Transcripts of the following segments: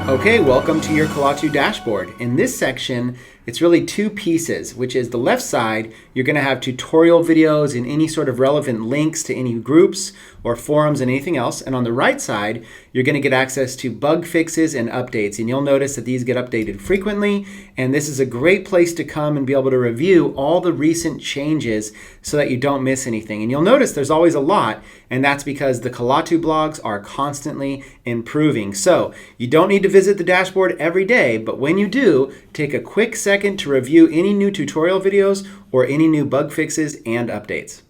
Okay, welcome to your Kolatu dashboard. In this section, it's really two pieces, which is the left side, you're going to have tutorial videos and any sort of relevant links to any groups or forums and anything else. And on the right side, you're going to get access to bug fixes and updates. And you'll notice that these get updated frequently. And this is a great place to come and be able to review all the recent changes so that you don't miss anything. And you'll notice there's always a lot, and that's because the Kolatu blogs are constantly improving. So you don't need to visit the dashboard every day, but when you do, take a quick second to review any new tutorial videos or any new bug fixes and updates.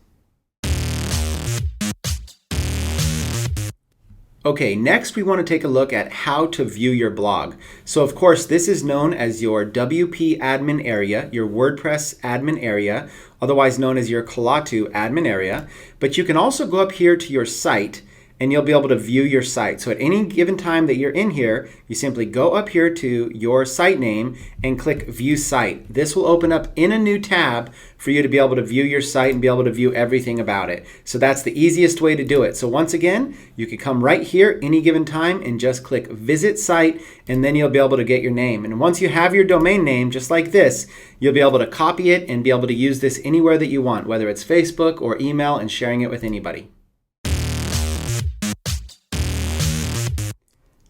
Okay, next we want to take a look at how to view your blog. So of course, this is known as your WP admin area, your WordPress admin area, otherwise known as your Kolatu admin area. But you can also go up here to your site and you'll be able to view your site. So at any given time that you're in here, you simply go up here to your site name and click View Site. This will open up in a new tab for you to be able to view your site and be able to view everything about it. So that's the easiest way to do it. So once again, you can come right here any given time and just click Visit Site, and then you'll be able to get your name. And once you have your domain name, just like this, you'll be able to copy it and be able to use this anywhere that you want, whether it's Facebook or email, and sharing it with anybody.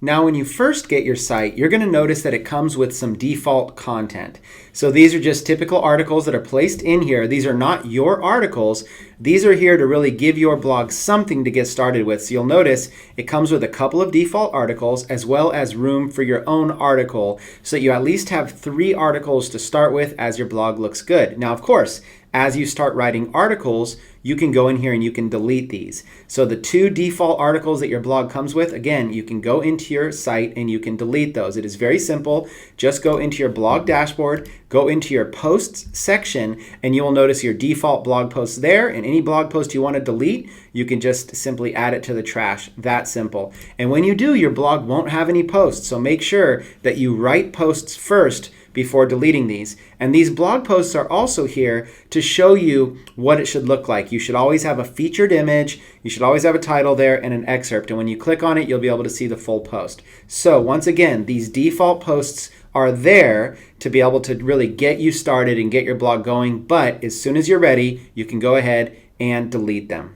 Now, when you first get your site, you're going to notice that it comes with some default content. So these are just typical articles that are placed in here. These are not your articles. These are here to really give your blog something to get started with. So you'll notice it comes with a couple of default articles as well as room for your own article, so that you at least have 3 articles to start with as your blog looks good. Now, of course, as you start writing articles, you can go in here and you can delete these. So the 2 default articles that your blog comes with, again, you can go into your site and you can delete those. It is very simple. Just go into your blog dashboard, go into your posts section, and you will notice your default blog posts there. And any blog post you want to delete, you can just simply add it to the trash. That simple. And when you do, your blog won't have any posts. So make sure that you write posts first before deleting these. And these blog posts are also here to show you what it should look like. You should always have a featured image, you should always have a title there and an excerpt. And when you click on it, you'll be able to see the full post. So once again, these default posts are there to be able to really get you started and get your blog going. But as soon as you're ready, you can go ahead and delete them.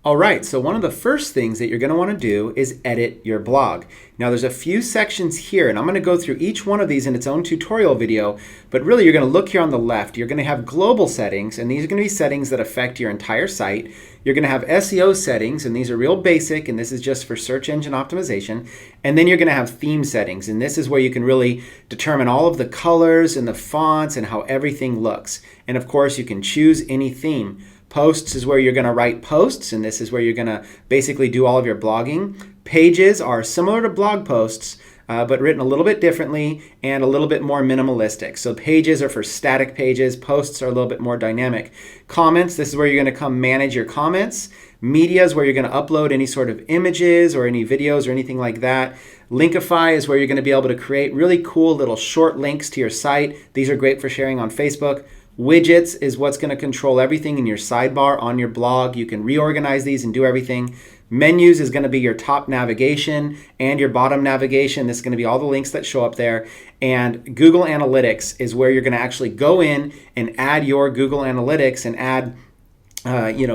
All right, so one of the first things that you're going to want to do is edit your blog. Now there's a few sections here, and I'm going to go through each one of these in its own tutorial video, but really you're going to look here on the left. You're going to have global settings, and these are going to be settings that affect your entire site. You're going to have SEO settings, and these are real basic, and this is just for search engine optimization. And then you're going to have theme settings, and this is where you can really determine all of the colors and the fonts and how everything looks. And of course, you can choose any theme. Posts is where you're going to write posts, and this is where you're going to basically do all of your blogging. Pages are similar to blog posts, but written a little bit differently and a little bit more minimalistic. So pages are for static pages. Posts are a little bit more dynamic. Comments, this is where you're going to come manage your comments. Media is where you're going to upload any sort of images or any videos or anything like that. Linkify is where you're going to be able to create really cool little short links to your site. These are great for sharing on Facebook. Widgets is what's going to control everything in your sidebar on your blog. You can reorganize these and do everything. Menus is going to be your top navigation and your bottom navigation. This is going to be all the links that show up there. And Google Analytics is where you're going to actually go in and add your Google Analytics and add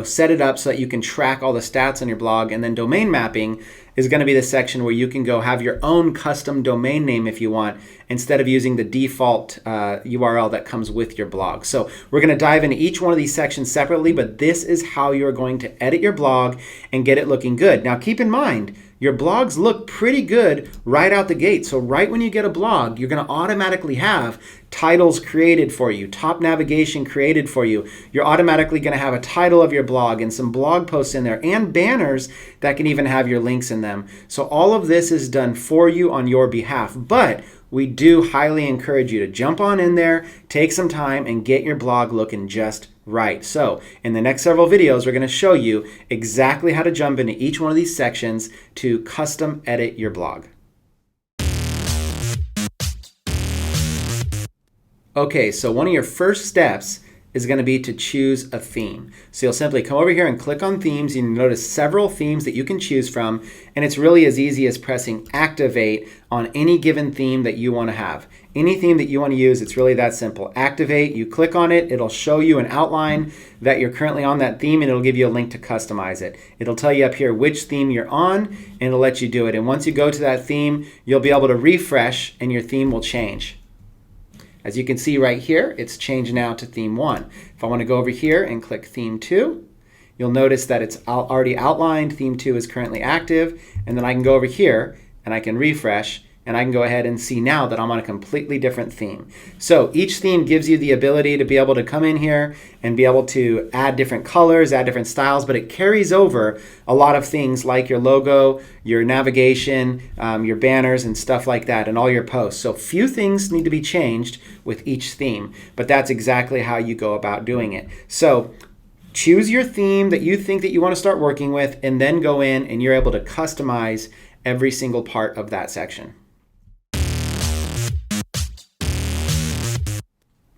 set it up so that you can track all the stats on your blog. And then domain mapping is going to be the section where you can go have your own custom domain name if you want, instead of using the default URL that comes with your blog. So we're going to dive into each one of these sections separately, but this is how you're going to edit your blog and get it looking good. Now keep in mind, your blogs look pretty good right out the gate. So right when you get a blog, you're going to automatically have titles created for you, top navigation created for you. You're automatically going to have a title of your blog and some blog posts in there and banners that can even have your links in them. So all of this is done for you on your behalf. But we do highly encourage you to jump on in there, take some time, and get your blog looking just right. So in the next several videos, we're going to show you exactly how to jump into each one of these sections to custom edit your blog. Okay, so one of your first steps is going to be to choose a theme. So you'll simply come over here and click on themes. You notice several themes that you can choose from, and it's really as easy as pressing activate on any given theme that you want to have. Any theme that you want to use, it's really that simple. Activate, you click on it, it'll show you an outline that you're currently on that theme, and it'll give you a link to customize it. It'll tell you up here which theme you're on, and it'll let you do it. And once you go to that theme, you'll be able to refresh, and your theme will change. As you can see right here, it's changed now to theme 1. If I want to go over here and click theme 2, you'll notice that it's already outlined. Theme 2 is currently active, and then I can go over here and I can refresh, and I can go ahead and see now that I'm on a completely different theme. So each theme gives you the ability to be able to come in here and be able to add different colors, add different styles, but it carries over a lot of things like your logo, your navigation, your banners and stuff like that, and all your posts. So few things need to be changed with each theme, but that's exactly how you go about doing it. So choose your theme that you think that you want to start working with, and then go in and you're able to customize every single part of that section.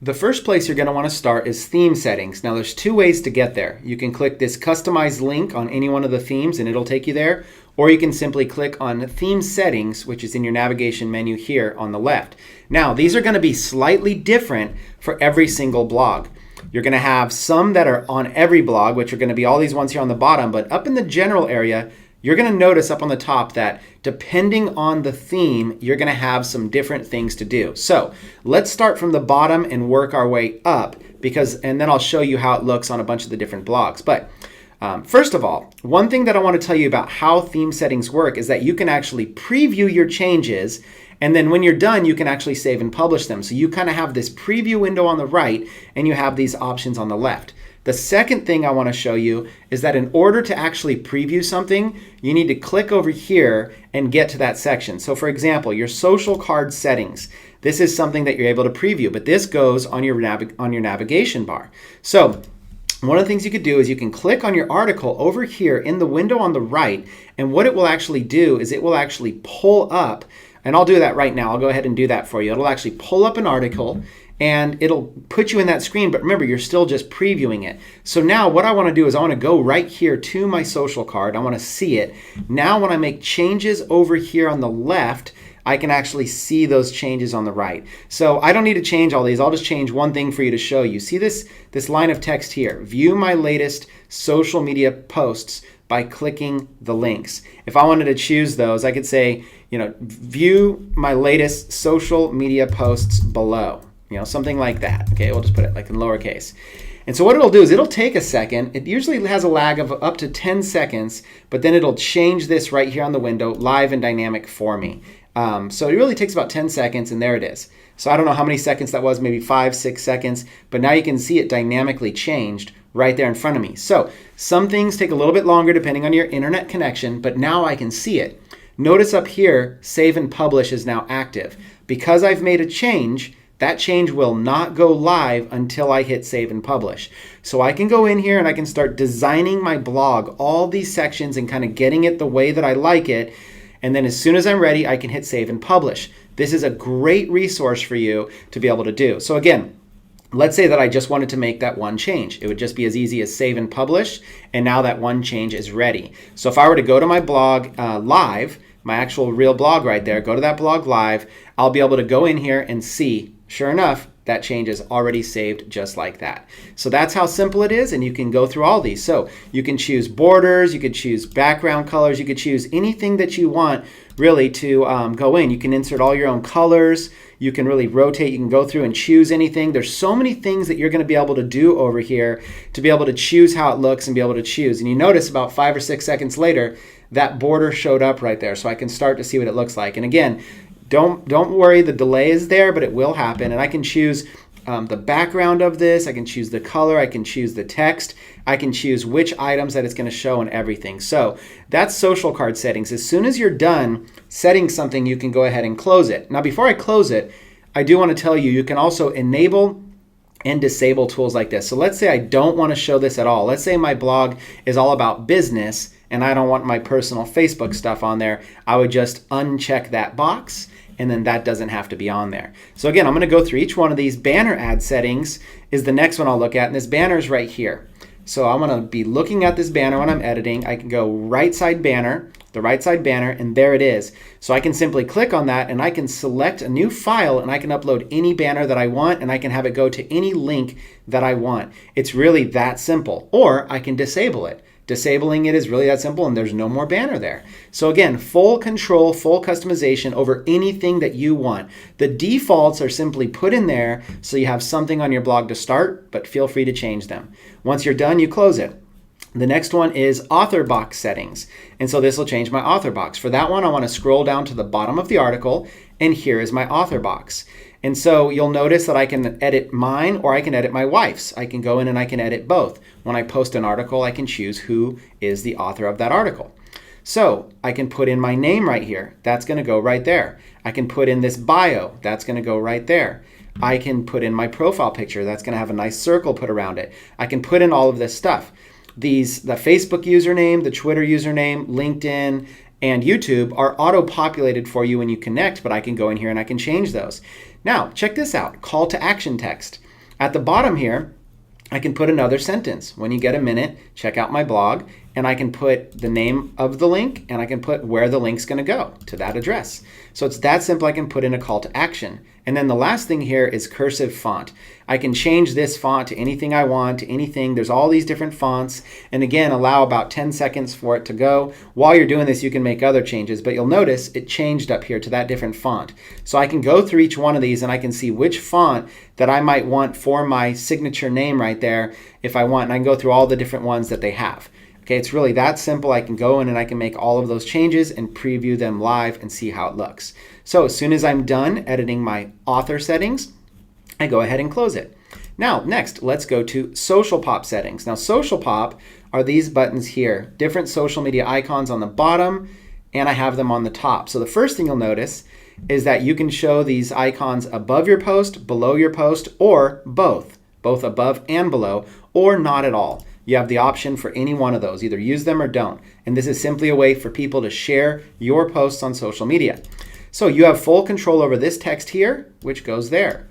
The first place you're going to want to start is theme settings. Now there's two ways to get there. You can click this customize link on any one of the themes and it'll take you there, or you can simply click on theme settings, which is in your navigation menu here on the left. Now these are going to be slightly different for every single blog. You're going to have some that are on every blog, which are going to be all these ones here on the bottom, but up in the general area, you're going to notice up on the top that depending on the theme, you're going to have some different things to do. So let's start from the bottom and work our way up, and then I'll show you how it looks on a bunch of the different blogs. But first of all, one thing that I want to tell you about how theme settings work is that you can actually preview your changes, and then when you're done, you can actually save and publish them. So you kind of have this preview window on the right, and you have these options on the left. The second thing I want to show you is that in order to actually preview something, you need to click over here and get to that section. So for example, your social card settings. This is something that you're able to preview, but this goes on your navigation bar. So one of the things you could do is you can click on your article over here in the window on the right, and what it will actually do is it will actually pull up, and I'll do that right now. I'll go ahead and do that for you. It'll actually pull up an article, and it'll put you in that screen, but remember, you're still just previewing it. So now what I want to do is I want to go right here to my social card. I want to see it. Now when I make changes over here on the left, I can actually see those changes on the right. So I don't need to change all these. I'll just change one thing for you to show you. See this line of text here, view my latest social media posts by clicking the links. If I wanted to choose those, I could say, view my latest social media posts below. Something like that. Okay, we'll just put it like in lowercase. And so what it'll do is it'll take a second. It usually has a lag of up to 10 seconds, but then it'll change this right here on the window live and dynamic for me. So it really takes about 10 seconds, and there it is. So I don't know how many seconds that was, maybe 5-6 seconds, but now you can see it dynamically changed right there in front of me. So some things take a little bit longer depending on your internet connection, but now I can see it. Notice up here, save and publish is now active. Because I've made a change, that change will not go live until I hit save and publish. So I can go in here and I can start designing my blog, all these sections, and kind of getting it the way that I like it. And then as soon as I'm ready, I can hit save and publish. This is a great resource for you to be able to do. So again, let's say that I just wanted to make that one change. It would just be as easy as save and publish, and now that one change is ready. So if I were to go to my blog live, my actual real blog right there, go to that blog live, I'll be able to go in here and see, sure enough, that change is already saved just like that. So that's how simple it is, and you can go through all these. So you can choose borders, you could choose background colors, you could choose anything that you want really to go in. You can insert all your own colors, you can really rotate, you can go through and choose anything. There's so many things that you're going to be able to do over here to be able to choose how it looks and be able to choose. And you notice about 5 or 6 seconds later, that border showed up right there, so I can start to see what it looks like. And again, don't worry, the delay is there, but it will happen. And I can choose the background of this, I can choose the color, I can choose the text, I can choose which items that it's going to show and everything. So that's social card settings. As soon as you're done setting something, you can go ahead and close it. Now before I close it, I do want to tell you, you can also enable and disable tools like this. So let's say I don't want to show this at all. Let's say my blog is all about business and I don't want my personal Facebook stuff on there. I would just uncheck that box, and then that doesn't have to be on there. So again, I'm going to go through each one of these. Banner ad settings is the next one I'll look at, and this banner is right here. So I'm going to be looking at this banner when I'm editing. I can go right side banner, the right side banner, and there it is. So I can simply click on that and I can select a new file and I can upload any banner that I want and I can have it go to any link that I want. It's really that simple. Or I can disable it. Disabling it is really that simple and there's no more banner there. So again, full control, full customization over anything that you want. The defaults are simply put in there so you have something on your blog to start, but feel free to change them. Once you're done, you close it. The next one is author box settings. And so this will change my author box. For that one, I want to scroll down to the bottom of the article and here is my author box. And so you'll notice that I can edit mine or I can edit my wife's. I can go in and I can edit both. When I post an article, I can choose who is the author of that article. So I can put in my name right here. That's going to go right there. I can put in this bio. That's going to go right there. I can put in my profile picture. That's going to have a nice circle put around it. I can put in all of this stuff. The Facebook username, the Twitter username, LinkedIn, and YouTube are auto-populated for you when you connect, but I can go in here and I can change those. Now, check this out, call to action text. At the bottom here, I can put another sentence. When you get a minute, check out my blog, and I can put the name of the link, and I can put where the link's gonna go, to that address. So it's that simple. I can put in a call to action. And then the last thing here is cursive font. I can change this font to anything I want, to anything. There's all these different fonts. And again, allow about 10 seconds for it to go. While you're doing this, you can make other changes, but you'll notice it changed up here to that different font. So I can go through each one of these and I can see which font that I might want for my signature name right there if I want. And I can go through all the different ones that they have. Okay, it's really that simple. I can go in and I can make all of those changes and preview them live and see how it looks. So as soon as I'm done editing my author settings, I go ahead and close it. Now, next, let's go to Social Pop settings. Now, Social Pop are these buttons here, different social media icons on the bottom, and I have them on the top. So the first thing you'll notice is that you can show these icons above your post, below your post, or both above and below, or not at all. You have the option for any one of those, either use them or don't. And this is simply a way for people to share your posts on social media. So you have full control over this text here, which goes there.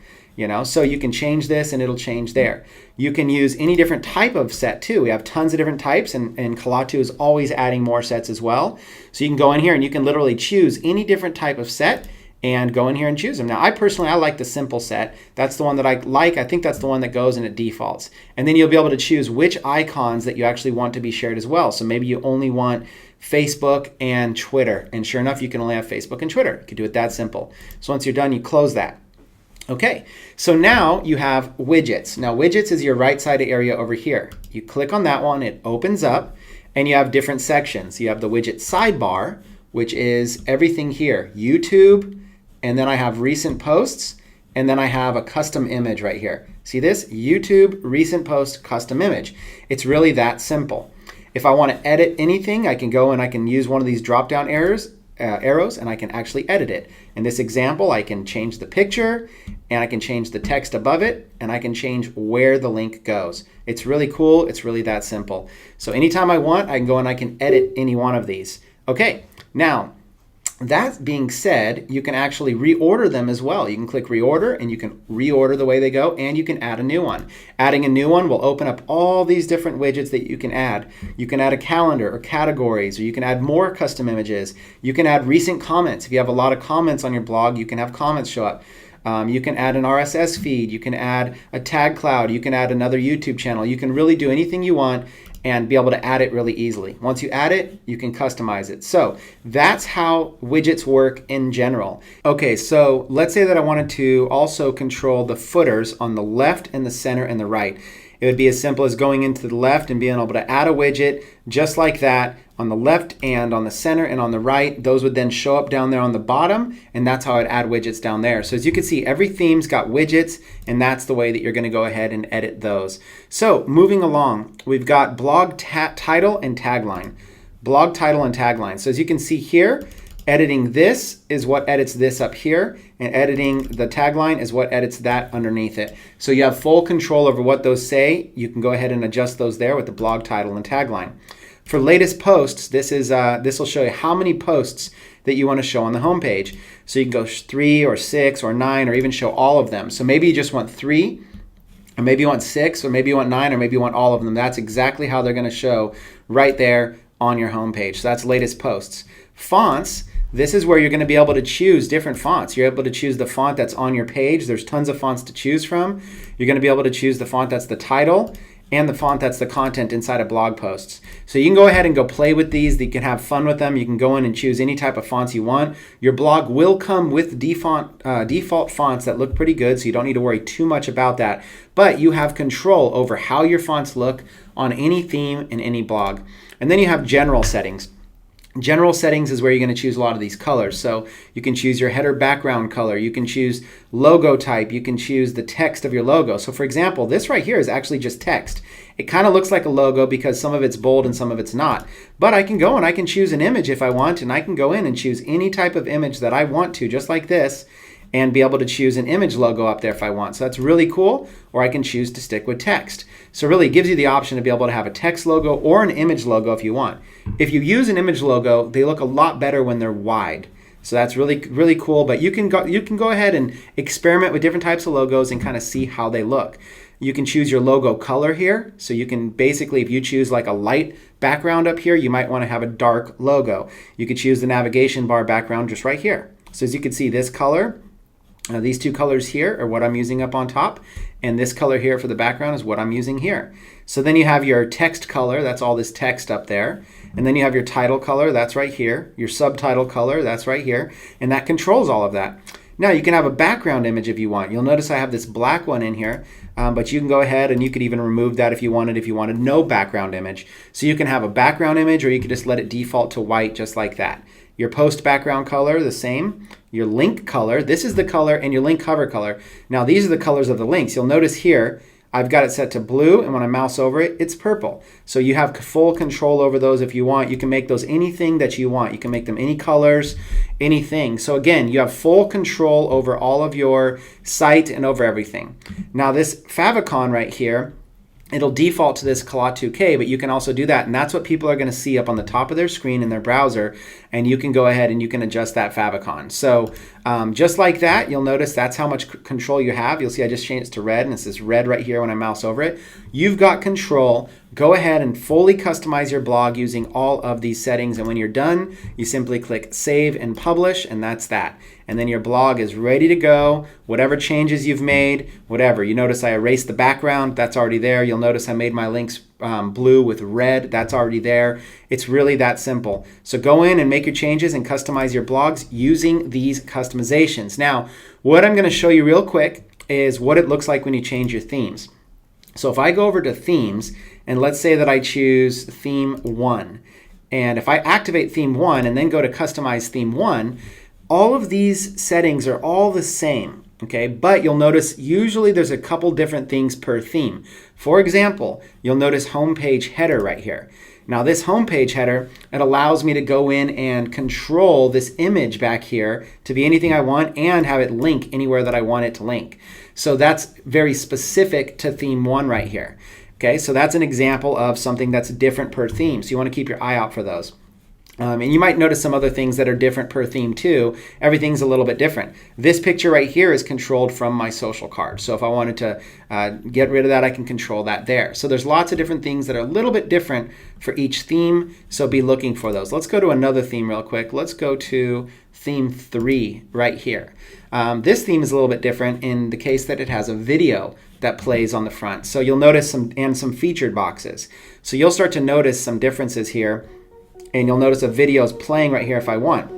So you can change this and it'll change there. You can use any different type of set too. We have tons of different types and Kalatu is always adding more sets as well. So you can go in here and you can literally choose any different type of set and go in here and choose them. Now, I like the simple set. That's the one that I like. I think that's the one that goes and it defaults. And then you'll be able to choose which icons that you actually want to be shared as well. So maybe you only want Facebook and Twitter. And sure enough, you can only have Facebook and Twitter. You can do it that simple. So once you're done, you close that. Okay, so now you have widgets. Now, widgets is your right side area over here. You click on that one, it opens up, and you have different sections. You have the widget sidebar, which is everything here, YouTube, and then I have recent posts, and then I have a custom image right here. See this? YouTube, recent post, custom image. It's really that simple. If I want to edit anything, I can go and I can use one of these drop-down arrows, and I can actually edit it. In this example, I can change the picture, and I can change the text above it, and I can change where the link goes. It's really cool. It's really that simple. So anytime I want, I can go and I can edit any one of these. Okay, now, that being said, you can actually reorder them as well. You can click reorder and you can reorder the way they go and you can add a new one. Adding a new one will open up all these different widgets that you can add. You can add a calendar or categories, or you can add more custom images. You can add recent comments. If you have a lot of comments on your blog, you can have comments show up. You can add an RSS feed. You can add a tag cloud. You can add another YouTube channel. You can really do anything you want and be able to add it really easily. Once you add it, you can customize it. So that's how widgets work in general. Okay, so let's say that I wanted to also control the footers on the left and the center and the right. It would be as simple as going into the left and being able to add a widget just like that on the left and on the center and on the right. Those would then show up down there on the bottom, and that's how I'd add widgets down there. So as you can see, every theme's got widgets, and that's the way that you're going to go ahead and edit those. So moving along, we've got blog title and tagline. Blog title and tagline. So as you can see here, editing this is what edits this up here, and editing the tagline is what edits that underneath it. So you have full control over what those say. You can go ahead and adjust those there with the blog title and tagline. For latest posts, this will show you how many posts that you want to show on the homepage. So you can go 3 or 6 or 9 or even show all of them. So maybe you just want 3. or maybe you want 6, or maybe you want 9, or maybe you want all of them. That's exactly how they're going to show right there on your homepage. So that's latest posts. Fonts, this is where you're going to be able to choose different fonts. You're able to choose the font that's on your page. There's tons of fonts to choose from. You're going to be able to choose the font that's the title and the font that's the content inside of blog posts. So you can go ahead and go play with these. You can have fun with them. You can go in and choose any type of fonts you want. Your blog will come with default fonts that look pretty good, so you don't need to worry too much about that. But you have control over how your fonts look on any theme in any blog. And then you have general settings. General settings is where you're going to choose a lot of these colors. So you can choose your header background color. You can choose logo type. You can choose the text of your logo. So for example, this right here is actually just text. It kind of looks like a logo because some of it's bold and some of it's not. But I can go and I can choose an image if I want, and I can go in and choose any type of image that I want to, just like this, and be able to choose an image logo up there if I want. So that's really cool. Or I can choose to stick with text. So really it gives you the option to be able to have a text logo or an image logo if you want. If you use an image logo, they look a lot better when they're wide. So that's really, really cool. But you can go ahead and experiment with different types of logos and kind of see how they look. You can choose your logo color here. So you can basically, if you choose like a light background up here, you might want to have a dark logo. You could choose the navigation bar background just right here. So as you can see, this color, these two colors here are what I'm using up on top, and this color here for the background is what I'm using here. So then you have your text color, that's all this text up there, and then you have your title color, that's right here, your subtitle color, that's right here, and that controls all of that. Now you can have a background image if you want. You'll notice I have this black one in here, but you can go ahead and you could even remove that if you wanted no background image. So you can have a background image, or you could just let it default to white just like that. Your post background color, the same. Your link color, this is the color, and your link cover color. Now these are the colors of the links. You'll notice here, I've got it set to blue, and when I mouse over it, it's purple. So you have full control over those if you want. You can make those anything that you want. You can make them any colors, anything. So again, you have full control over all of your site and over everything. Now this favicon right here, it'll default to this Cala2K, but you can also do that, and that's what people are going to see up on the top of their screen in their browser, and you can go ahead and you can adjust that favicon. So just like that, you'll notice that's how much control you have. You'll see I just changed it to red, and it says red right here when I mouse over it. You've got control. Go ahead and fully customize your blog using all of these settings, and when you're done, you simply click Save and Publish, and that's that. And then your blog is ready to go. Whatever changes you've made, whatever. You notice I erased the background, that's already there. You'll notice I made my links blue with red, that's already there. It's really that simple. So go in and make your changes and customize your blogs using these customizations. Now, what I'm going to show you real quick is what it looks like when you change your themes. So if I go over to themes, and let's say that I choose theme 1, and if I activate theme 1 and then go to customize theme 1, all of these settings are all the same, okay? But you'll notice usually there's a couple different things per theme. For example, you'll notice homepage header right here. Now this homepage header, it allows me to go in and control this image back here to be anything I want and have it link anywhere that I want it to link. So that's very specific to theme 1 right here. Okay, so that's an example of something that's different per theme. So you want to keep your eye out for those. And you might notice some other things that are different per theme too. Everything's a little bit different. This picture right here is controlled from my social card. So if I wanted to get rid of that, I can control that there. So there's lots of different things that are a little bit different for each theme. So be looking for those. Let's go to another theme real quick. Let's go to theme 3 right here. This theme is a little bit different in the case that it has a video that plays on the front. So you'll notice some featured boxes. So you'll start to notice some differences here. And you'll notice a video is playing right here if I want.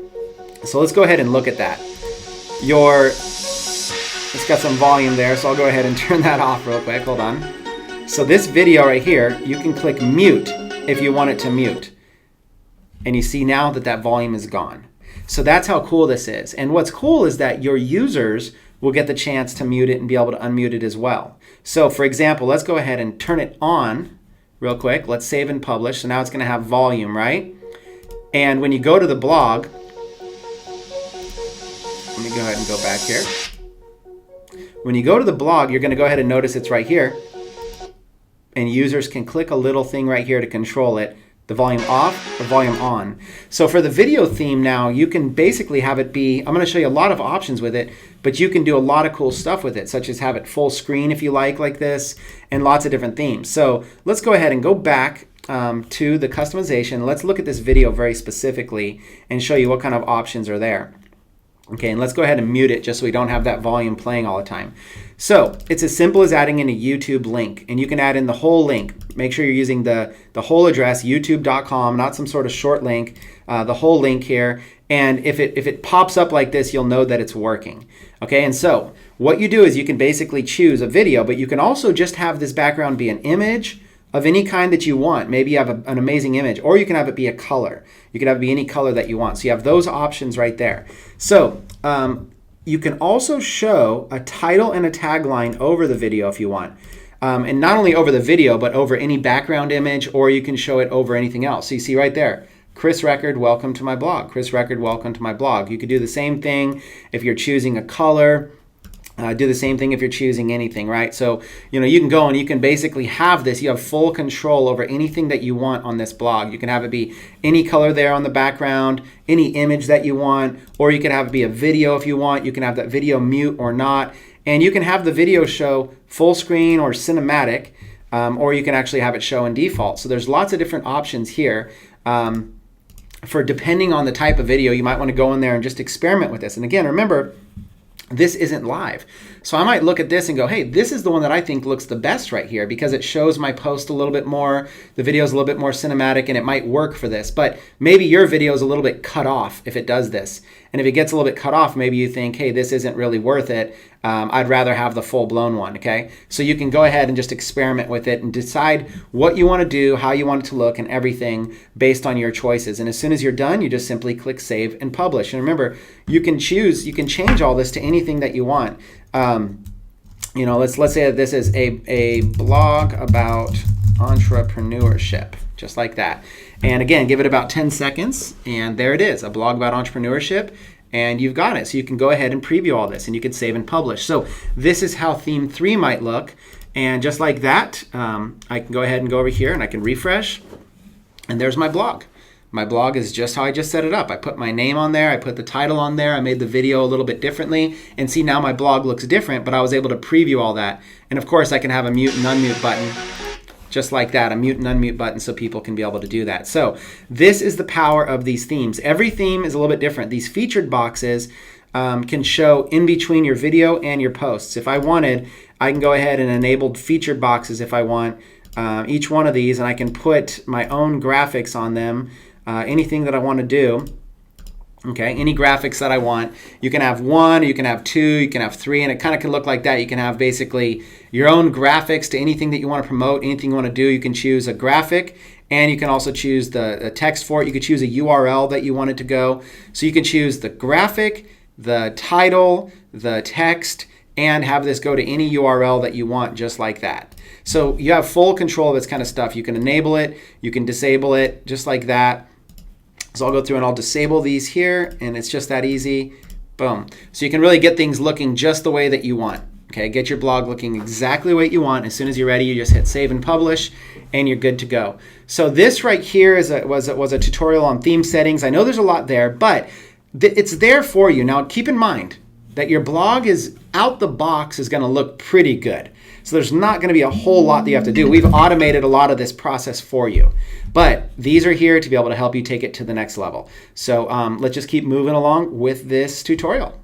So let's go ahead and look at that. It's got some volume there, so I'll go ahead and turn that off real quick. Hold on. So this video right here, you can click mute if you want it to mute. And you see now that that volume is gone. So that's how cool this is. And what's cool is that your users will get the chance to mute it and be able to unmute it as well. So for example, let's go ahead and turn it on real quick. Let's save and publish. So now it's going to have volume, right? And when you go to the blog, let me go ahead and go back here. When you go to the blog, you're going to go ahead and notice it's right here. And users can click a little thing right here to control it the volume off or volume on. So for the video theme now, you can basically have it be, I'm going to show you a lot of options with it, but you can do a lot of cool stuff with it, such as have it full screen if you like this, and lots of different themes. So let's go ahead and go back to the customization. Let's look at this video very specifically and show you what kind of options are there. Okay, and let's go ahead and mute it just so we don't have that volume playing all the time. So it's as simple as adding in a YouTube link, and you can add in the whole link. Make sure you're using the whole address, youtube.com, not some sort of short link, the whole link here. And if it pops up like this, you'll know that it's working. Okay, and so what you do is you can basically choose a video, but you can also just have this background be an image of any kind that you want. Maybe you have an amazing image, or you can have it be a color. You can have it be any color that you want. So you have those options right there. So you can also show a title and a tagline over the video if you want. And not only over the video, but over any background image, or you can show it over anything else. So you see right there, Chris Record, welcome to my blog. Chris Record, welcome to my blog. You could do the same thing if you're choosing a color. Do the same thing if you're choosing anything, right? So, you can go and you can basically have this. You have full control over anything that you want on this blog. You can have it be any color there on the background, any image that you want, or you can have it be a video if you want. You can have that video mute or not. And you can have the video show full screen or cinematic, or you can actually have it show in default. So there's lots of different options here. For depending on the type of video, you might want to go in there and just experiment with this. And again, remember, this isn't live. So I might look at this and go, hey, this is the one that I think looks the best right here because it shows my post a little bit more, the video is a little bit more cinematic, and it might work for this. But maybe your video is a little bit cut off if it does this. And if it gets a little bit cut off, maybe you think, hey, this isn't really worth it. I'd rather have the full-blown one, okay? So you can go ahead and just experiment with it and decide what you want to do, how you want it to look, and everything based on your choices. And as soon as you're done, you just simply click Save and Publish. And remember, you can change all this to anything that you want. Let's say that this is a blog about entrepreneurship, just like that. And again, give it about 10 seconds, and there it is, a blog about entrepreneurship. And you've got it. So you can go ahead and preview all this, and you can save and publish. So this is how theme 3 might look. And just like that, I can go ahead and go over here and I can refresh. And there's my blog. My blog is just how I just set it up. I put my name on there. I put the title on there. I made the video a little bit differently. And see, now my blog looks different, but I was able to preview all that. And of course, I can have a mute and unmute button. Just like that, a mute and unmute button so people can be able to do that. So this is the power of these themes. Every theme is a little bit different. These featured boxes can show in between your video and your posts. If I wanted, I can go ahead and enable featured boxes if I want, each one of these, and I can put my own graphics on them, anything that I want to do. Okay, any graphics that I want. You can have 1, you can have 2, you can have 3, and it kind of can look like that. You can have basically your own graphics to anything that you want to promote, anything you want to do. You can choose a graphic, and you can also choose the text for it. You could choose a URL that you want it to go. So you can choose the graphic, the title, the text, and have this go to any URL that you want, just like that. So you have full control of this kind of stuff. You can enable it, you can disable it, just like that. So I'll go through and I'll disable these here, and it's just that easy. Boom. So you can really get things looking just the way that you want. Okay, get your blog looking exactly what you want. As soon as you're ready, you just hit Save and Publish, and you're good to go. So this right here was a tutorial on theme settings. I know there's a lot there, but it's there for you. Now keep in mind that your blog is out the box is going to look pretty good. So there's not going to be a whole lot that you have to do. We've automated a lot of this process for you. But these are here to be able to help you take it to the next level. So let's just keep moving along with this tutorial.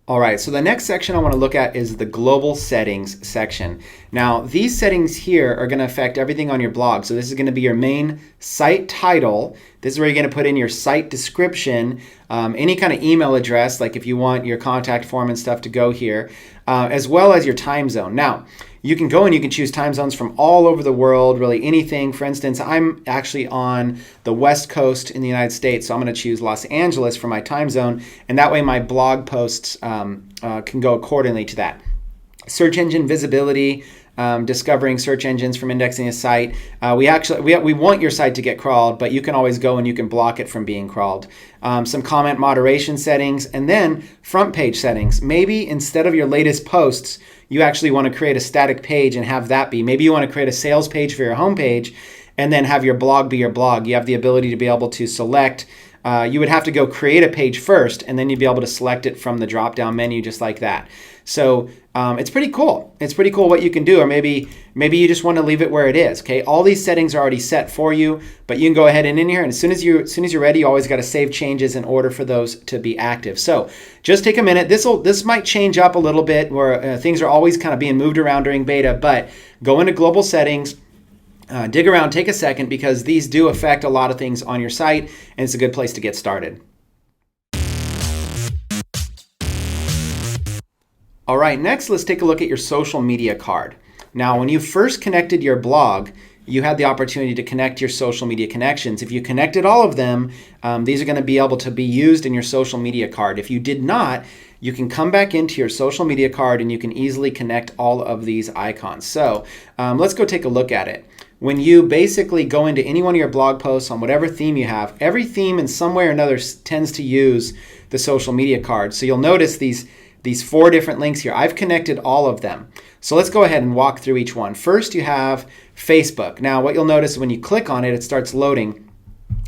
All right, so the next section I want to look at is the global settings section. Now, these settings here are going to affect everything on your blog. So this is going to be your main site title. This is where you're going to put in your site description, any kind of email address, like if you want your contact form and stuff to go here, as well as your time zone. Now, you can go and you can choose time zones from all over the world, really anything. For instance, I'm actually on the West Coast in the United States, so I'm going to choose Los Angeles for my time zone, and that way my blog posts can go accordingly to that. Search engine visibility, discovering search engines from indexing a site. We want your site to get crawled, but you can always go and you can block it from being crawled. Some comment moderation settings, and then front page settings. Maybe instead of your latest posts, you actually want to create a static page and have that be. Maybe you want to create a sales page for your homepage and then have your blog be your blog. You have the ability to be able to select. You would have to go create a page first, and then you'd be able to select it from the drop-down menu just like that. So it's pretty cool. It's pretty cool what you can do, or maybe you just want to leave it where it is. Okay, all these settings are already set for you, but you can go ahead and in here, and as soon as you're ready, you always got to save changes in order for those to be active. So just take a minute. This might change up a little bit, where things are always kind of being moved around during beta, but go into global settings. Dig around, take a second, because these do affect a lot of things on your site, and it's a good place to get started. All right, next let's take a look at your social media card. Now, when you first connected your blog, you had the opportunity to connect your social media connections. If you connected all of them, these are going to be able to be used in your social media card. If you did not, you can come back into your social media card and you can easily connect all of these icons. So let's go take a look at it. When you basically go into any one of your blog posts on whatever theme you have, every theme in some way or another tends to use the social media card. So you'll notice these 4 different links here. I've connected all of them. So let's go ahead and walk through each one. First, you have Facebook. Now, what you'll notice when you click on it, it starts loading,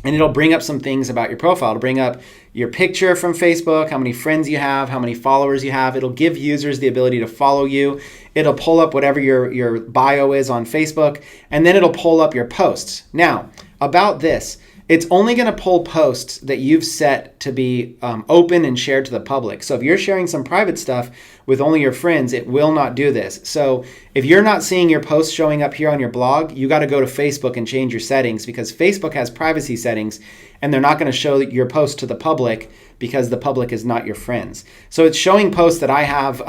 and it'll bring up some things about your profile. It'll bring up your picture from Facebook, how many friends you have, how many followers you have. It'll give users the ability to follow you. It'll pull up whatever your bio is on Facebook, and then it'll pull up your posts. Now, about this, it's only going to pull posts that you've set to be open and shared to the public. So if you're sharing some private stuff with only your friends, it will not do this. So if you're not seeing your posts showing up here on your blog, you got to go to Facebook and change your settings, because Facebook has privacy settings and they're not going to show your post to the public because the public is not your friends. So it's showing posts that I have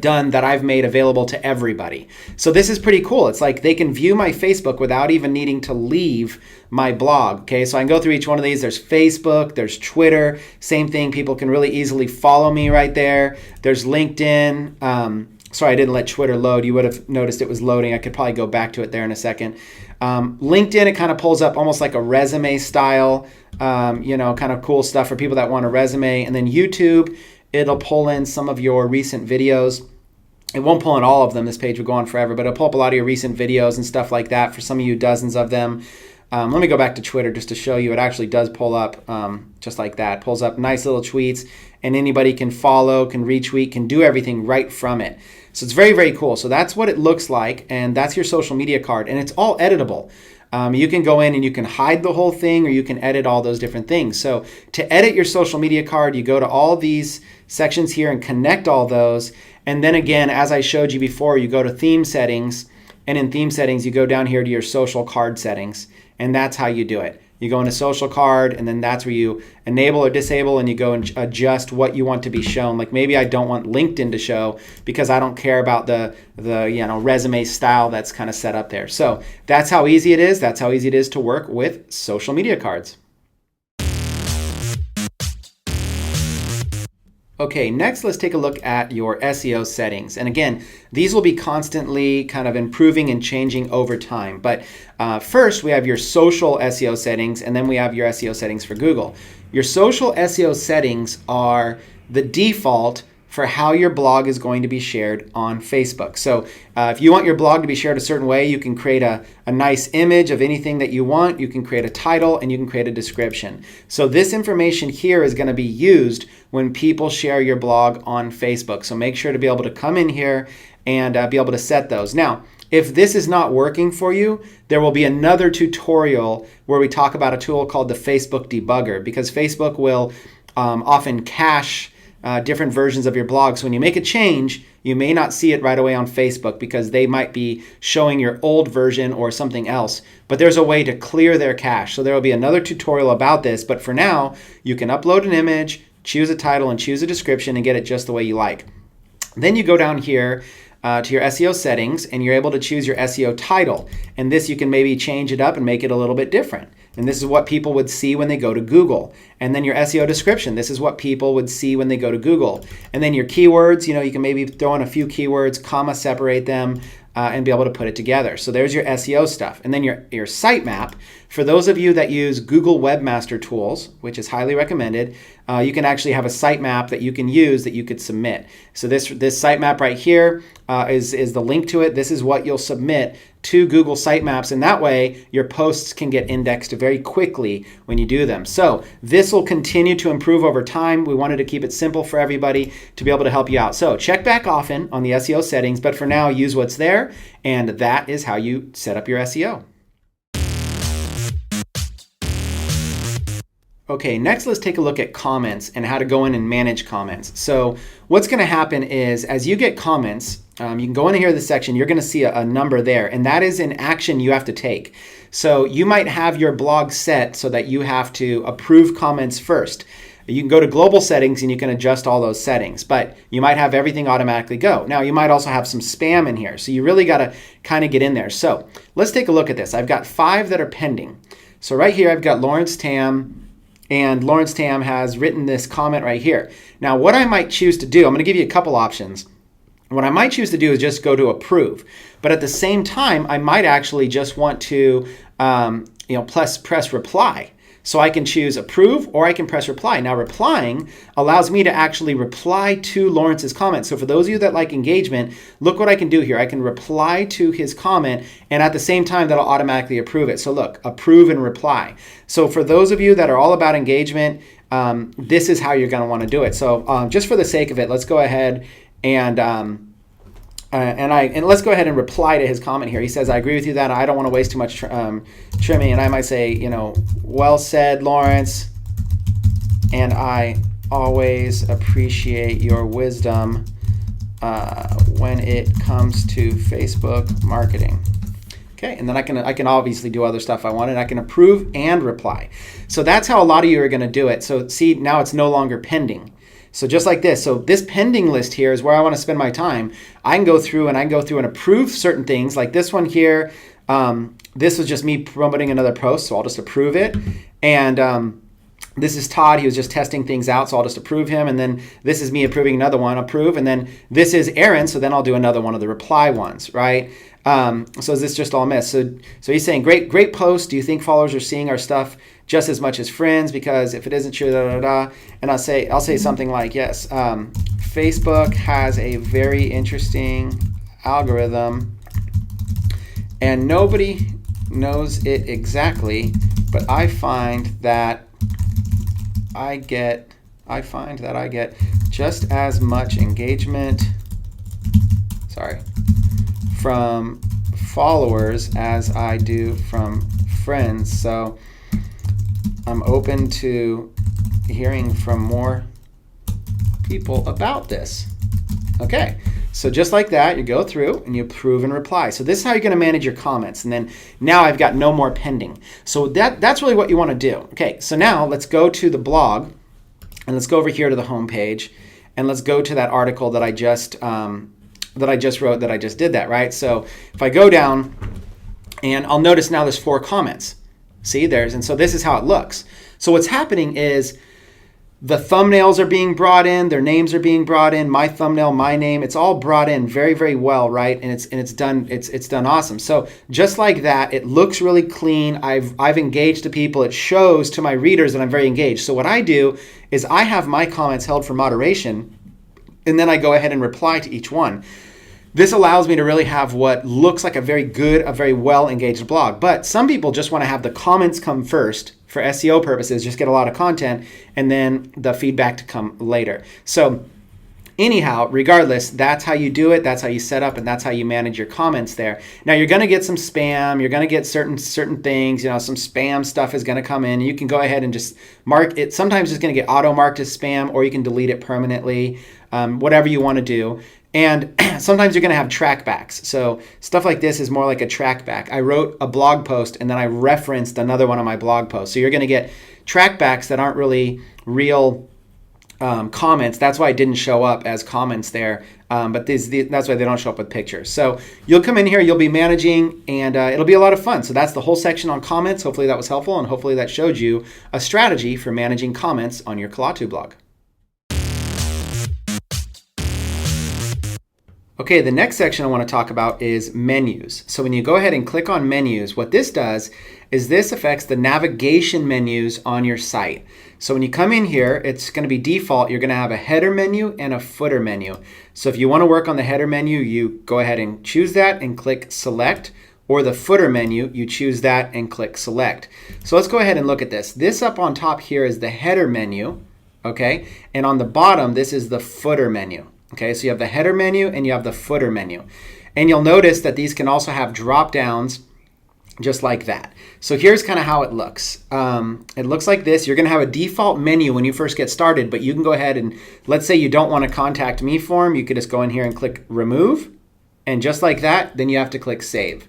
done that I've made available to everybody. So this is pretty cool. It's like they can view my Facebook without even needing to leave my blog. Okay, so I can go through each one of these. There's Facebook, there's Twitter, same thing. People can really easily follow me right there. There's LinkedIn. Sorry, I didn't let Twitter load. You would have noticed it was loading. I could probably go back to it there in a second. LinkedIn, it kind of pulls up almost like a resume style, kind of cool stuff for people that want a resume. And then YouTube, it'll pull in some of your recent videos. It won't pull in all of them. This page will go on forever, but it'll pull up a lot of your recent videos and stuff like that. For some of you, dozens of them. Let me go back to Twitter just to show you. It actually does pull up just like that. It pulls up nice little tweets, and anybody can follow, can retweet, can do everything right from it. So it's very, very cool. So that's what it looks like, and that's your social media card, and it's all editable. You can go in and you can hide the whole thing, or you can edit all those different things. So to edit your social media card, you go to all these sections here and connect all those. And then again, as I showed you before, you go to theme settings, and in theme settings, you go down here to your social card settings, and that's how you do it. You go into social card, and then that's where you enable or disable, and you go and adjust what you want to be shown. Like maybe I don't want LinkedIn to show because I don't care about the resume style that's kind of set up there. So that's how easy it is. That's how easy it is to work with social media cards. Okay, next let's take a look at your SEO settings. And again, these will be constantly kind of improving and changing over time. But first, we have your social SEO settings, and then we have your SEO settings for Google. Your social SEO settings are the default for how your blog is going to be shared on Facebook. So if you want your blog to be shared a certain way, you can create a nice image of anything that you want. You can create a title, and you can create a description. So this information here is going to be used when people share your blog on Facebook. So make sure to be able to come in here and be able to set those. Now, if this is not working for you, there will be another tutorial where we talk about a tool called the Facebook Debugger, because Facebook will often cache different versions of your blog. So when you make a change, you may not see it right away on Facebook because they might be showing your old version or something else. But there's a way to clear their cache. So there will be another tutorial about this. But for now, you can upload an image, choose a title, and choose a description and get it just the way you like. Then you go down here to your SEO settings, and you're able to choose your SEO title. And this, you can maybe change it up and make it a little bit different. And this is what people would see when they go to Google. And then your SEO description. This is what people would see when they go to Google. And then your keywords, you can maybe throw in a few keywords, comma, separate them, and be able to put it together. So there's your SEO stuff. And then your sitemap. For those of you that use Google Webmaster Tools, which is highly recommended, you can actually have a sitemap that you can use that you could submit. So this sitemap right here is the link to it. This is what you'll submit to Google Sitemaps, and that way your posts can get indexed very quickly when you do them. So this will continue to improve over time. We wanted to keep it simple for everybody to be able to help you out. So check back often on the SEO settings, but for now, use what's there, and that is how you set up your SEO. Okay, next let's take a look at comments and how to go in and manage comments. So what's going to happen is as you get comments, you can go in here to the section, you're going to see a number there, and that is an action you have to take. So you might have your blog set so that you have to approve comments first. You can go to global settings and you can adjust all those settings, but you might have everything automatically go. Now you might also have some spam in here, so you really got to kind of get in there. So let's take a look at this. I've got 5 that are pending. So right here I've got Lawrence Tam, and Lawrence Tam has written this comment right here. Now what I might choose to do, I'm going to give you a couple options. What I might choose to do is just go to approve, but at the same time I might actually just want to press reply. So I can choose approve or I can press reply. Now replying allows me to actually reply to Lawrence's comment. So for those of you that like engagement, look what I can do here. I can reply to his comment, and at the same time that'll automatically approve it. So look, approve and reply. So for those of you that are all about engagement, this is how you're going to want to do it. So just for the sake of it, let's go ahead and let's go ahead and reply to his comment here. He says, I agree with you that I don't want to waste too much trimming. And I might say, well said, Lawrence. And I always appreciate your wisdom when it comes to Facebook marketing. Okay, and then I can obviously do other stuff I want, and I can approve and reply. So that's how a lot of you are going to do it. So see, now it's no longer pending. So just like this, so this pending list here is where I want to spend my time. I can go through and approve certain things like this one here. This was just me promoting another post, so I'll just approve it. And this is Todd, he was just testing things out, so I'll just approve him. And then this is me approving another one, approve. And then this is Aaron, so then I'll do another one of the reply ones, right? So is this just all missed? So he's saying, great post. Do you think followers are seeing our stuff just as much as friends? Because if it isn't true, and I'll say something like, yes, Facebook has a very interesting algorithm, and nobody knows it exactly, but I find that I get just as much engagement, from followers as I do from friends. So I'm open to hearing from more people about this. Okay, so just like that, you go through and you approve and reply. So this is how you're going to manage your comments. And then now I've got no more pending. So that's really what you want to do. Okay, so now let's go to the blog, and let's go over here to the home page, and let's go to that article that I just wrote, that I just did that, right? So if I go down, and I'll notice now there's 4 comments. See, and so this is how it looks. So what's happening is the thumbnails are being brought in, their names are being brought in, my thumbnail, my name, it's all brought in very, very well, right? And it's done awesome. So just like that, it looks really clean. I've engaged the people. It shows to my readers that I'm very engaged. So what I do is I have my comments held for moderation, and then I go ahead and reply to each one. This allows me to really have what looks like a very well engaged blog. But some people just want to have the comments come first for SEO purposes, just get a lot of content, and then the feedback to come later. So anyhow, regardless, that's how you do it, that's how you set up, and that's how you manage your comments there. Now you're going to get some spam, you're going to get certain things, some spam stuff is going to come in. You can go ahead and just mark it. Sometimes it's going to get auto marked as spam, or you can delete it permanently, whatever you want to do. And sometimes you're going to have trackbacks. So stuff like this is more like a trackback. I wrote a blog post and then I referenced another one of my blog posts. So you're going to get trackbacks that aren't really real comments. That's why it didn't show up as comments there. But that's why they don't show up with pictures. So you'll come in here, you'll be managing, and it'll be a lot of fun. So that's the whole section on comments. Hopefully that was helpful, and hopefully that showed you a strategy for managing comments on your Klaatu blog. Okay, the next section I want to talk about is menus. So when you go ahead and click on menus, what this does is this affects the navigation menus on your site. So when you come in here, it's going to be default. You're going to have a header menu and a footer menu. So if you want to work on the header menu, you go ahead and choose that and click select, or the footer menu, you choose that and click select. So let's go ahead and look at this. This up on top here is the header menu, okay? And on the bottom, this is the footer menu. Okay, so you have the header menu and you have the footer menu. And you'll notice that these can also have drop downs just like that. So here's kind of how it looks. It looks like this. You're going to have a default menu when you first get started, but you can go ahead and, let's say you don't want a contact me form, you could just go in here and click remove. And just like that, then you have to click save.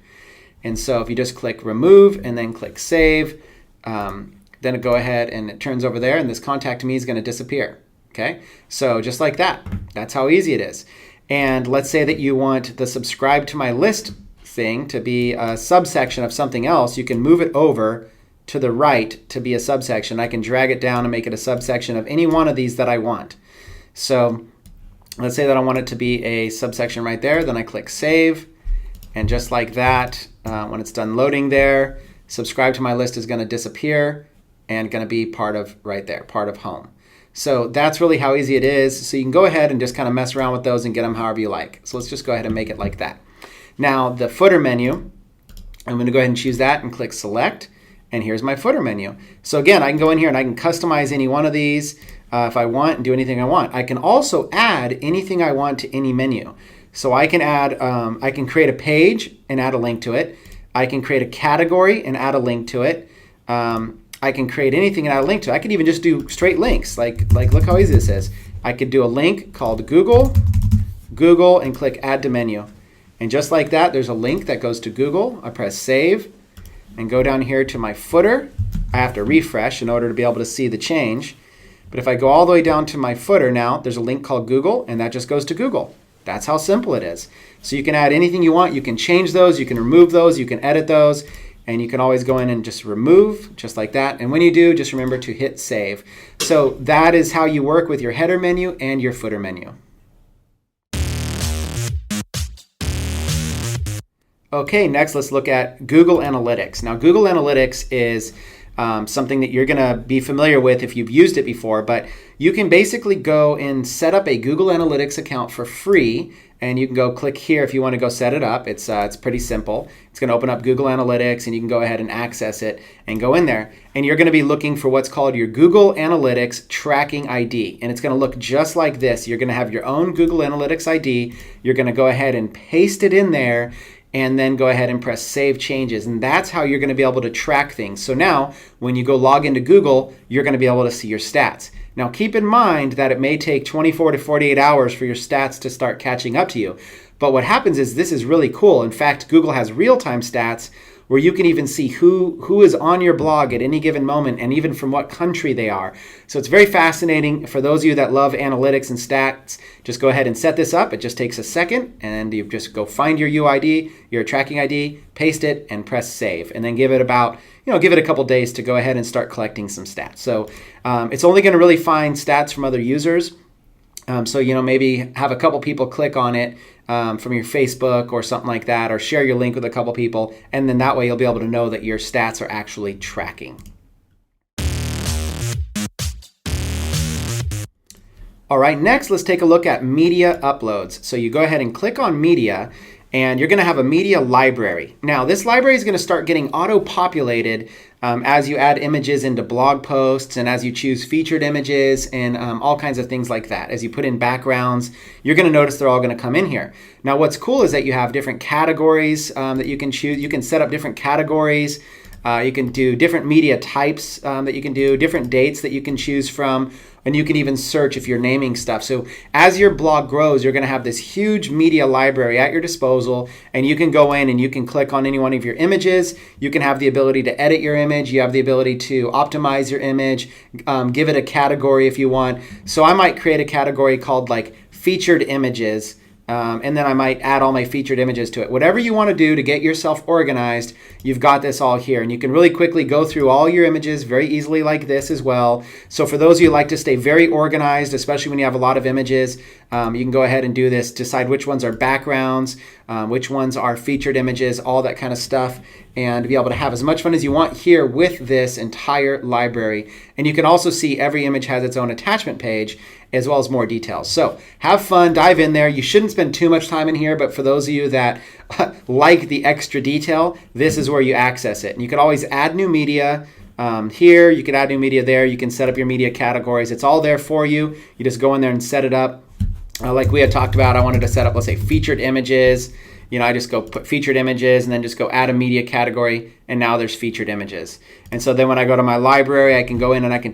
And so if you just click remove and then click save, then it go ahead and it turns over there and this contact me is going to disappear. Okay, so just like that, that's how easy it is. And let's say that you want the subscribe to my list thing to be a subsection of something else. You can move it over to the right to be a subsection. I can drag it down and make it a subsection of any one of these that I want. So let's say that I want it to be a subsection right there. Then I click save. And just like that, when it's done loading there, subscribe to my list is going to disappear and going to be part of right there, part of home. So that's really how easy it is. So you can go ahead and just kind of mess around with those and get them however you like. So let's just go ahead and make it like that. Now the footer menu, I'm going to go ahead and choose that and click select. And here's my footer menu. So again, I can go in here and I can customize any one of these if I want and do anything I want. I can also add anything I want to any menu. So I can add, I can create a page and add a link to it. I can create a category and add a link to it. I can create anything and add a link to it. I could even just do straight links. Like look how easy this is. I could do a link called Google, and click add to menu. And just like that, there's a link that goes to Google. I press save and go down here to my footer. I have to refresh in order to be able to see the change. But if I go all the way down to my footer now, there's a link called Google, and that just goes to Google. That's how simple it is. So you can add anything you want. You can change those, you can remove those, you can edit those. And you can always go in and just remove, just like that. And when you do, just remember to hit save. So that is how you work with your header menu and your footer menu. Okay, next let's look at Google Analytics. Now Google Analytics is something that you're going to be familiar with if you've used it before, but you can basically go and set up a Google Analytics account for free, and you can go click here if you want to go set it up. It's pretty simple. It's going to open up Google Analytics, and you can go ahead and access it and go in there. And you're going to be looking for what's called your Google Analytics Tracking ID, and it's going to look just like this. You're going to have your own Google Analytics ID. You're going to go ahead and paste it in there, and then go ahead and press Save Changes. And that's how you're going to be able to track things. So now, when you go log into Google, you're going to be able to see your stats. Now, keep in mind that it may take 24 to 48 hours for your stats to start catching up to you. But what happens is this is really cool. In fact, Google has real-time stats where you can even see who is on your blog at any given moment and even from what country they are. So it's very fascinating. For those of you that love analytics and stats, just go ahead and set this up. It just takes a second, and you just go find your UID, your tracking ID, paste it, and press save. And then give it a couple days to go ahead and start collecting some stats. So it's only going to really find stats from other users. So, maybe have a couple people click on it from your Facebook or something like that, or share your link with a couple people, and then that way you'll be able to know that your stats are actually tracking. All right, next let's take a look at media uploads. So you go ahead and click on media, and you're going to have a media library. Now this library is going to start getting auto-populated as you add images into blog posts and as you choose featured images and all kinds of things like that. As you put in backgrounds, you're going to notice they're all going to come in here. Now what's cool is that you have different categories that you can choose. You can set up different categories You can do different media types that you can do, different dates that you can choose from, and you can even search if you're naming stuff. So as your blog grows, you're going to have this huge media library at your disposal, and you can go in and you can click on any one of your images. You can have the ability to edit your image. You have the ability to optimize your image, give it a category if you want. So I might create a category called like featured images. And then I might add all my featured images to it. Whatever you want to do to get yourself organized, you've got this all here. And you can really quickly go through all your images very easily like this as well. So for those of you who like to stay very organized, especially when you have a lot of images, you can go ahead and do this. Decide which ones are backgrounds, which ones are featured images, all that kind of stuff. And be able to have as much fun as you want here with this entire library. And you can also see every image has its own attachment page, as well as more details. So have fun, dive in there. You shouldn't spend too much time in here, but for those of you that like the extra detail, this is where you access it. And you can always add new media here. You can add new media there. You can set up your media categories. It's all there for you. You just go in there and set it up. Like we had talked about, I wanted to set up, let's say, featured images. I just go put featured images and then just go add a media category, and now there's featured images. And so then when I go to my library, I can go in and I can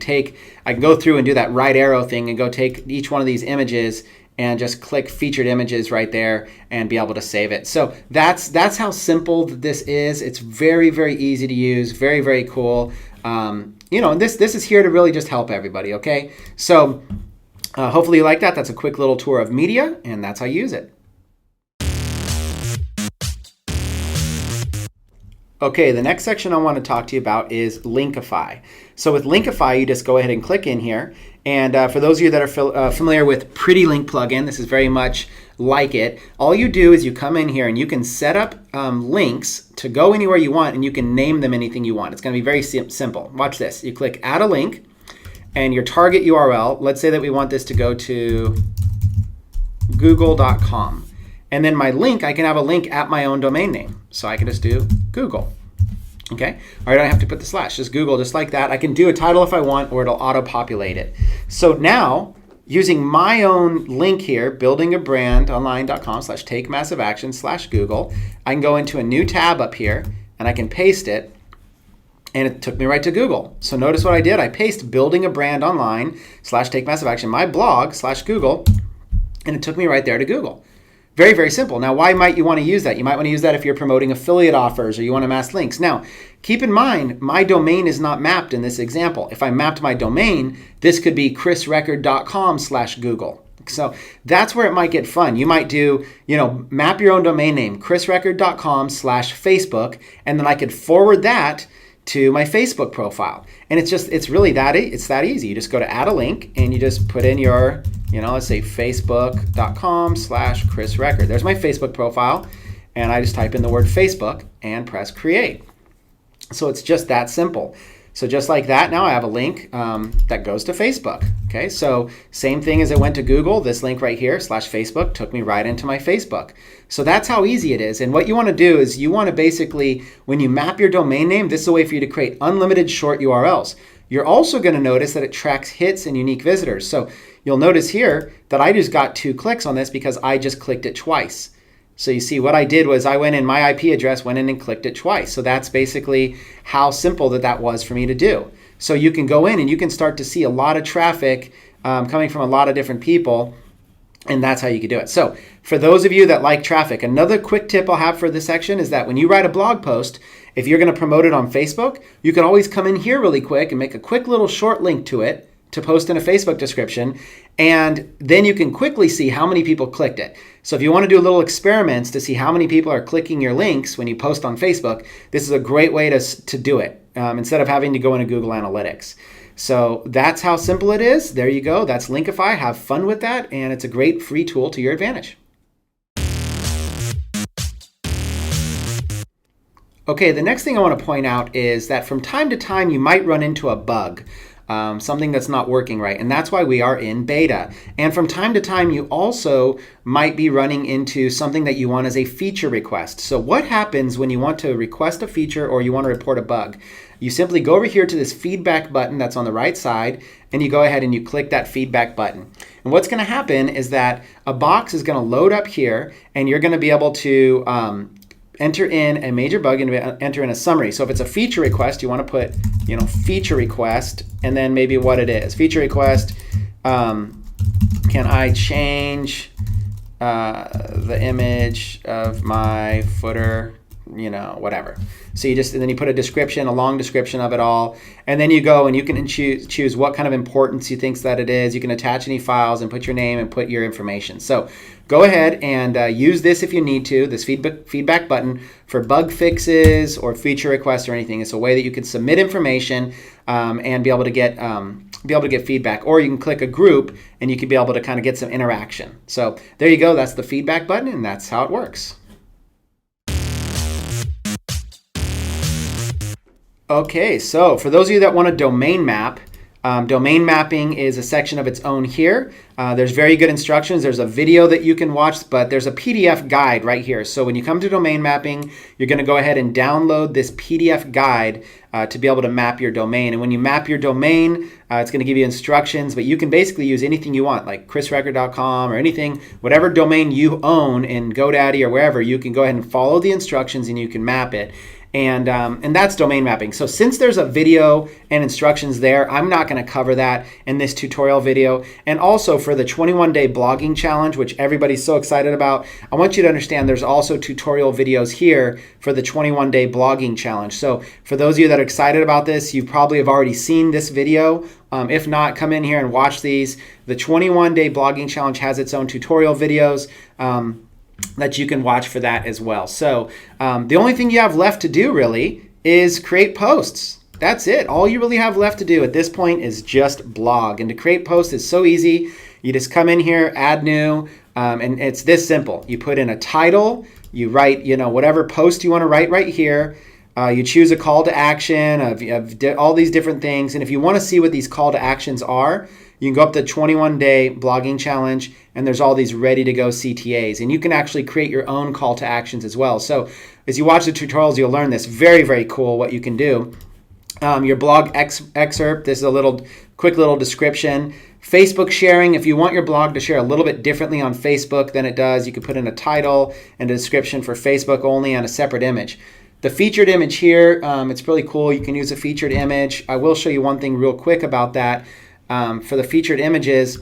go through and do that right arrow thing and go take each one of these images and just click featured images right there and be able to save it. So that's how simple this is. It's very, very easy to use, very, very cool. And this is here to really just help everybody, okay? So hopefully you like that. That's a quick little tour of media, and that's how you use it. Okay, the next section I want to talk to you about is Linkify. So with Linkify, you just go ahead and click in here. And for those of you that are familiar with Pretty Link plugin, this is very much like it. All you do is you come in here and you can set up links to go anywhere you want, and you can name them anything you want. It's going to be very simple. Watch this. You click Add a Link, and your target URL, let's say that we want this to go to google.com. And then my link, I can have a link at my own domain name. So I can just do Google. Okay, or I don't have to put the slash, just Google, just like that. I can do a title if I want, or it'll auto-populate it. So now, using my own link here, buildingabrandonline.com/takemassiveaction/Google, I can go into a new tab up here, and I can paste it, and it took me right to Google. So notice what I did. I pasted buildingabrandonline.com/takemassiveaction, my blog/Google, and it took me right there to Google. Very, very simple. Now, why might you want to use that? You might want to use that if you're promoting affiliate offers or you want to mass links. Now, keep in mind, my domain is not mapped in this example. If I mapped my domain, this could be chrisrecord.com/Google. So that's where it might get fun. You might do, map your own domain name, chrisrecord.com/Facebook, and then I could forward that to my Facebook profile. And it's really that easy. You just go to add a link and you just put in your, let's say facebook.com/chrisrecord. There's my Facebook profile, and I just type in the word Facebook and press create. So it's just that simple. So just like that, now I have a link that goes to Facebook. Okay, so same thing as it went to Google, this link right here, /Facebook, took me right into my Facebook. So that's how easy it is. And what you want to do is you want to basically, when you map your domain name, this is a way for you to create unlimited short URLs. You're also going to notice that it tracks hits and unique visitors. So you'll notice here that I just got 2 clicks on this because I just clicked it twice. So you see what I did was I went in, my IP address went in and clicked it twice. So that's basically how simple that was for me to do. So you can go in and you can start to see a lot of traffic coming from a lot of different people, and that's how you can do it. So for those of you that like traffic, another quick tip I'll have for this section is that when you write a blog post, if you're going to promote it on Facebook, you can always come in here really quick and make a quick little short link to it to post in a Facebook description, and then you can quickly see how many people clicked it. So if you want to do little experiments to see how many people are clicking your links when you post on Facebook, this is a great way to do it instead of having to go into Google Analytics. So that's how simple it is. There you go. That's Linkify. Have fun with that, and it's a great free tool to your advantage. Okay, the next thing I want to point out is that from time to time you might run into a bug. Something that's not working right, and that's why we are in beta. And from time to time you also might be running into something that you want as a feature request. So what happens when you want to request a feature or you want to report a bug? You simply go over here to this feedback button that's on the right side, and you go ahead and you click that feedback button. And what's going to happen is that a box is going to load up here, and you're going to be able to enter in a major bug and enter in a summary. So if it's a feature request, you want to put, feature request, and then maybe what it is. Feature request, can I change the image of my footer, whatever. So and then you put a description, a long description of it all, and then you go and you can choose what kind of importance you think that it is. You can attach any files and put your name and put your information. So go ahead and use this if you need to, this feedback button for bug fixes or feature requests or anything. It's a way that you can submit information and be able to get feedback, or you can click a group and you can be able to kind of get some interaction. So there you go. That's the feedback button, and that's how it works. Okay, so for those of you that want a domain map, domain mapping is a section of its own here. There's very good instructions. There's a video that you can watch, but there's a PDF guide right here. So when you come to domain mapping, you're going to go ahead and download this PDF guide to be able to map your domain. And when you map your domain, it's going to give you instructions, but you can basically use anything you want, like chrisrecord.com or anything, whatever domain you own in GoDaddy or wherever, you can go ahead and follow the instructions and you can map it. And that's domain mapping. So since there's a video and instructions there, I'm not going to cover that in this tutorial video. And also for the 21-day blogging challenge, which everybody's so excited about, I want you to understand there's also tutorial videos here for the 21-day blogging challenge. So for those of you that are excited about this, you probably have already seen this video. If not, come in here and watch these. The 21-day blogging challenge has its own tutorial videos that you can watch for that as well. So the only thing you have left to do really is create posts. That's it. All you really have left to do at this point is just blog. And to create posts is so easy. You just come in here, add new, and it's this simple. You put in a title, you write, whatever post you want to write right here. You choose a call to action of all these different things. And if you want to see what these call to actions are, you can go up to 21-day blogging challenge, and there's all these ready-to-go CTAs. And you can actually create your own call to actions as well. So as you watch the tutorials, you'll learn this. Very, very cool what you can do. Your blog excerpt, this is a quick little description. Facebook sharing, if you want your blog to share a little bit differently on Facebook than it does, you can put in a title and a description for Facebook only and a separate image. The featured image here, it's really cool. You can use a featured image. I will show you one thing real quick about that. For the featured images,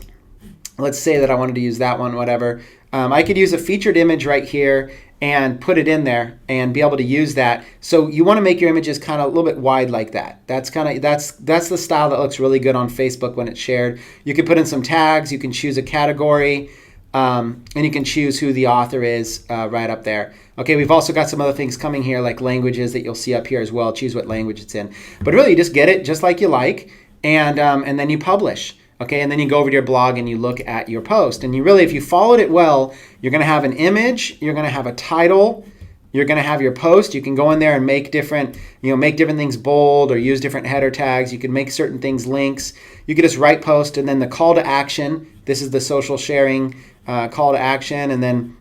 let's say that I wanted to use that one, whatever. I could use a featured image right here and put it in there and be able to use that. So you want to make your images kind of a little bit wide like that. That's the style that looks really good on Facebook when it's shared. You can put in some tags. You can choose a category. And you can choose who the author is right up there. Okay, we've also got some other things coming here like languages that you'll see up here as well. Choose what language it's in. But really, you just get it just like you like, and then you publish. Okay, and then you go over to your blog and you look at your post. And you really, if you followed it well, you're going to have an image, you're going to have a title, you're going to have your post. You can go in there and make different things bold or use different header tags. You can make certain things links. You can just write post, and then the call to action. This is the social sharing call to action, and then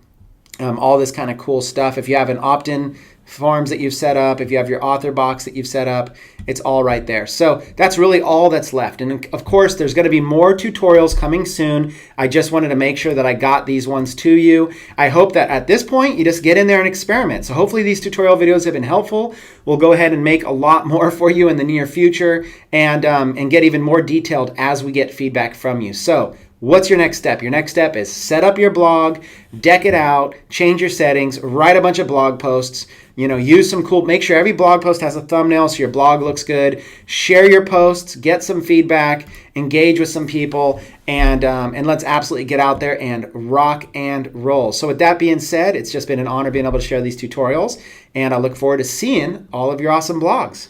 all this kind of cool stuff. If you have an opt-in forms that you've set up, if you have your author box that you've set up, it's all right there. So that's really all that's left. And of course, there's going to be more tutorials coming soon. I just wanted to make sure that I got these ones to you. I hope that at this point, you just get in there and experiment. So hopefully these tutorial videos have been helpful. We'll go ahead and make a lot more for you in the near future and get even more detailed as we get feedback from you. So what's your next step? Your next step is set up your blog, deck it out, change your settings, write a bunch of blog posts, use some cool, make sure every blog post has a thumbnail so your blog looks good, share your posts, get some feedback, engage with some people, and let's absolutely get out there and rock and roll. So with that being said, it's just been an honor being able to share these tutorials, and I look forward to seeing all of your awesome blogs.